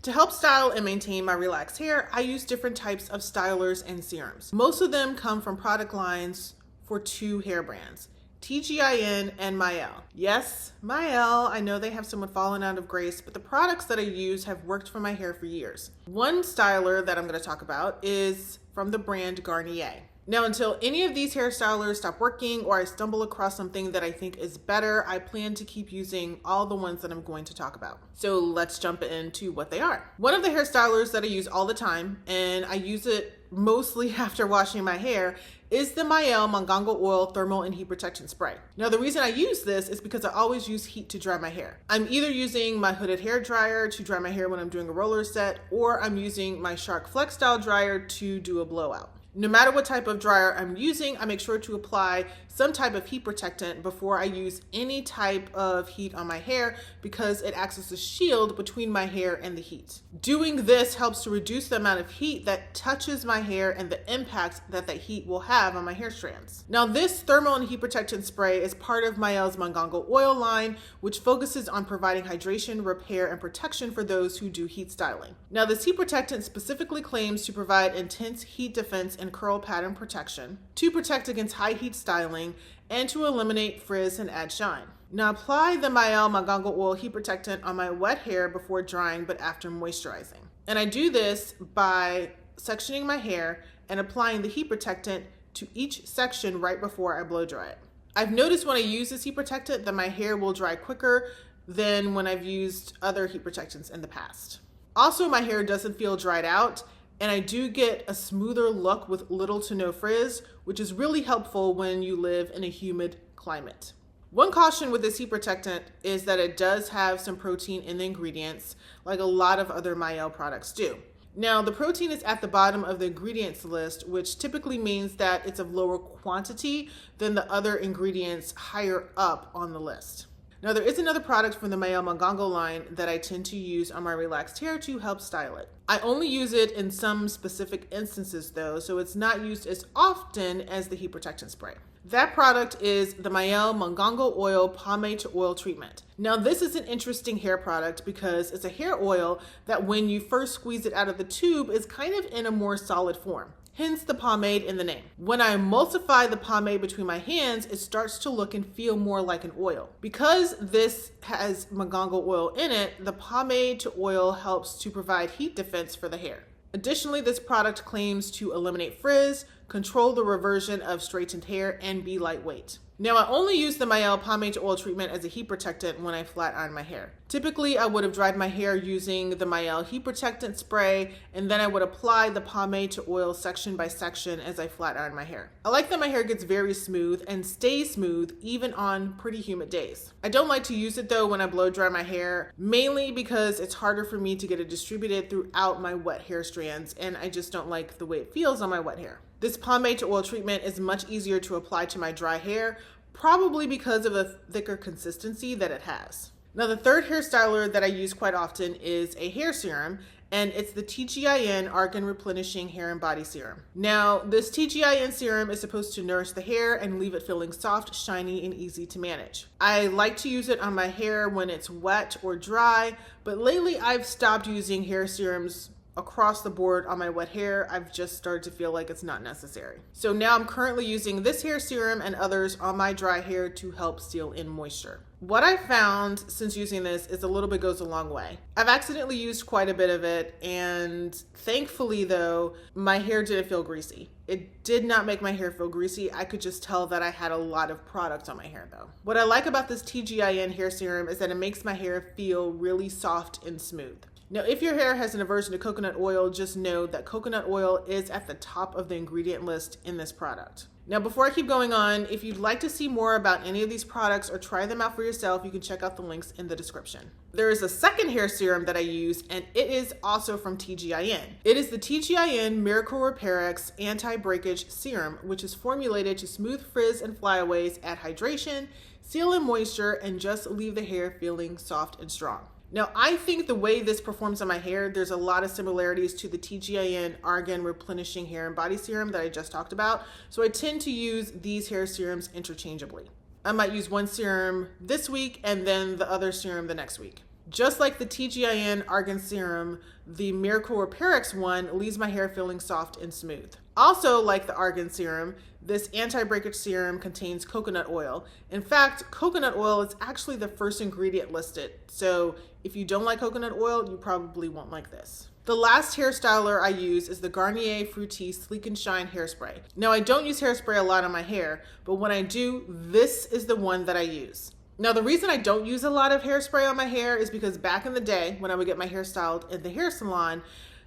To help style and maintain my relaxed hair, I use different types of stylers and serums. Most of them come from product lines for 2 hair brands, TGIN and Mael. Yes, Mael, I know they have somewhat fallen out of grace, but the products that I use have worked for my hair for years. One styler that I'm going to talk about is from the brand Garnier. Now, until any of these hair stylers stop working or I stumble across something that I think is better, I plan to keep using all the ones that I'm going to talk about. So let's jump into what they are. One of the hair stylers that I use all the time, and I use it mostly after washing my hair, is the Mael Mangongo Oil Thermal and Heat Protection Spray. Now, the reason I use this is because I always use heat to dry my hair. I'm either using my hooded hair dryer to dry my hair when I'm doing a roller set, or I'm using my Shark Flex Style dryer to do a blowout. No matter what type of dryer I'm using, I make sure to apply some type of heat protectant before I use any type of heat on my hair because it acts as a shield between my hair and the heat. Doing this helps to reduce the amount of heat that touches my hair and the impact that that heat will have on my hair strands. Now, this thermal and heat protectant spray is part of Mael's Mangongo Oil line, which focuses on providing hydration, repair, and protection for those who do heat styling. Now, this heat protectant specifically claims to provide intense heat defense and curl pattern protection, to protect against high heat styling, and to eliminate frizz and add shine. Now, apply the Mael Mangongo Oil Heat Protectant on my wet hair before drying but after moisturizing. And I do this by sectioning my hair and applying the heat protectant to each section right before I blow dry it. I've noticed when I use this heat protectant that my hair will dry quicker than when I've used other heat protectants in the past. Also, my hair doesn't feel dried out, and I do get a smoother look with little to no frizz, which is really helpful when you live in a humid climate. One caution with this heat protectant is that it does have some protein in the ingredients, like a lot of other Mael products do. Now, the protein is at the bottom of the ingredients list, which typically means that it's of lower quantity than the other ingredients higher up on the list. Now, there is another product from the Mael Mangongo line that I tend to use on my relaxed hair to help style it. I only use it in some specific instances though, so it's not used as often as the heat protection spray. That product is the Mael Mangongo Oil Pomade to Oil Treatment. Now, this is an interesting hair product because it's a hair oil that when you first squeeze it out of the tube is kind of in a more solid form. Hence the pomade in the name. When I emulsify the pomade between my hands, it starts to look and feel more like an oil. Because this has Mangongo oil in it, the pomade to oil helps to provide heat defense for the hair. Additionally, this product claims to eliminate frizz, control the reversion of straightened hair, and be lightweight. Now, I only use the Mael Pomade to Oil Treatment as a heat protectant when I flat iron my hair. Typically, I would have dried my hair using the Mael Heat Protectant Spray, and then I would apply the pomade to oil section by section as I flat iron my hair. I like that my hair gets very smooth and stays smooth even on pretty humid days. I don't like to use it though when I blow dry my hair, mainly because it's harder for me to get it distributed throughout my wet hair strands, and I just don't like the way it feels on my wet hair. This pomade to oil treatment is much easier to apply to my dry hair, probably because of the thicker consistency that it has. Now, the third hair styler that I use quite often is a hair serum, and it's the TGIN Argan Replenishing Hair and Body Serum. Now, this TGIN serum is supposed to nourish the hair and leave it feeling soft, shiny, and easy to manage. I like to use it on my hair when it's wet or dry, but lately I've stopped using hair serums across the board on my wet hair. I've just started to feel like it's not necessary. So now I'm currently using this hair serum and others on my dry hair to help seal in moisture. What I found since using this is a little bit goes a long way. I've accidentally used quite a bit of it, and thankfully though, my hair didn't feel greasy. It did not make my hair feel greasy. I could just tell that I had a lot of product on my hair though. What I like about this TGIN hair serum is that it makes my hair feel really soft and smooth. Now, if your hair has an aversion to coconut oil, just know that coconut oil is at the top of the ingredient list in this product. Now, before I keep going on, if you'd like to see more about any of these products or try them out for yourself, you can check out the links in the description. There is a second hair serum that I use, and it is also from TGIN. It is the TGIN Miracle Repair X Anti-Breakage Serum, which is formulated to smooth frizz and flyaways, add hydration, seal in moisture, and just leave the hair feeling soft and strong. Now, I think the way this performs on my hair, there's a lot of similarities to the TGIN Argan Replenishing Hair and Body Serum that I just talked about, so I tend to use these hair serums interchangeably. I might use one serum this week and then the other serum the next week. Just like the TGIN Argan Serum, the Miracle Repair X1 leaves my hair feeling soft and smooth. Also, like the Argan Serum, this anti-breakage serum contains coconut oil. In fact, coconut oil is actually the first ingredient listed. So if you don't like coconut oil, you probably won't like this. The last hair styler I use is the Garnier Fructis Sleek and Shine Hairspray. Now, I don't use hairspray a lot on my hair, but when I do, this is the one that I use. Now, the reason I don't use a lot of hairspray on my hair is because back in the day, when I would get my hair styled at the hair salon,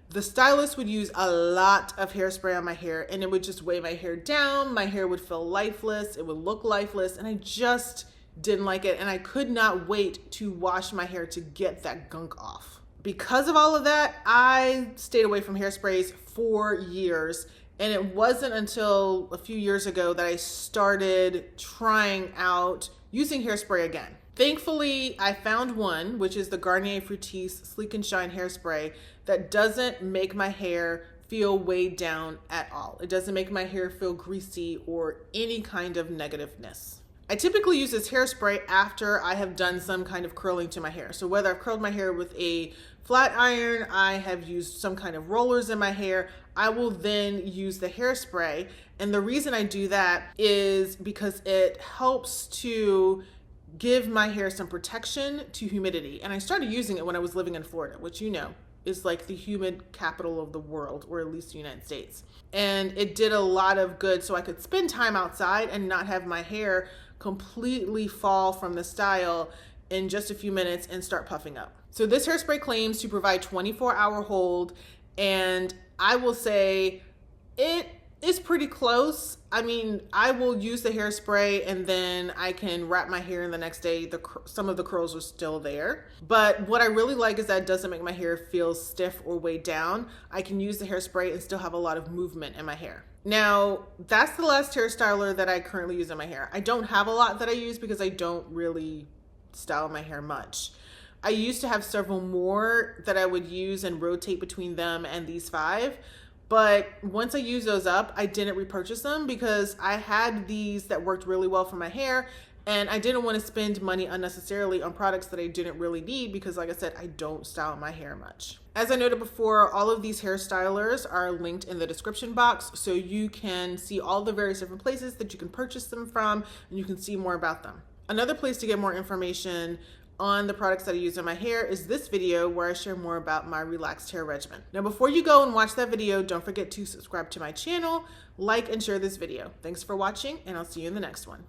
the stylist would use a lot of hairspray on my hair and it would just weigh my hair down. My hair would feel lifeless. It would look lifeless. And I just didn't like it. And I could not wait to wash my hair to get that gunk off. Because of all of that, I stayed away from hairsprays for years. And it wasn't until a few years ago that I started trying out using hairspray again. Thankfully, I found one, which is the Garnier Fructis Sleek and Shine Hairspray, that doesn't make my hair feel weighed down at all. It doesn't make my hair feel greasy or any kind of negativeness. I typically use this hairspray after I have done some kind of curling to my hair. So whether I've curled my hair with a flat iron, I have used some kind of rollers in my hair, I will then use the hairspray. And the reason I do that is because it helps to give my hair some protection to humidity. And I started using it when I was living in Florida, which you know is like the humid capital of the world, or at least the United States. And it did a lot of good so I could spend time outside and not have my hair completely fall from the style in just a few minutes and start puffing up. So this hairspray claims to provide 24-hour hold, and I will say it is pretty close. I mean, I will use the hairspray and then I can wrap my hair in the next day. Some of the curls are still there. But what I really like is that it doesn't make my hair feel stiff or weighed down. I can use the hairspray and still have a lot of movement in my hair. Now, that's the last hair styler that I currently use in my hair. I don't have a lot that I use because I don't really style my hair much. I used to have several more that I would use and rotate between them and these 5. But once I used those up, I didn't repurchase them because I had these that worked really well for my hair and I didn't want to spend money unnecessarily on products that I didn't really need because, like I said, I don't style my hair much. As I noted before, all of these hair stylers are linked in the description box so you can see all the various different places that you can purchase them from and you can see more about them. Another place to get more information on the products that I use in my hair is this video where I share more about my relaxed hair regimen. Now, before you go and watch that video, don't forget to subscribe to my channel, like and share this video. Thanks for watching, and I'll see you in the next one.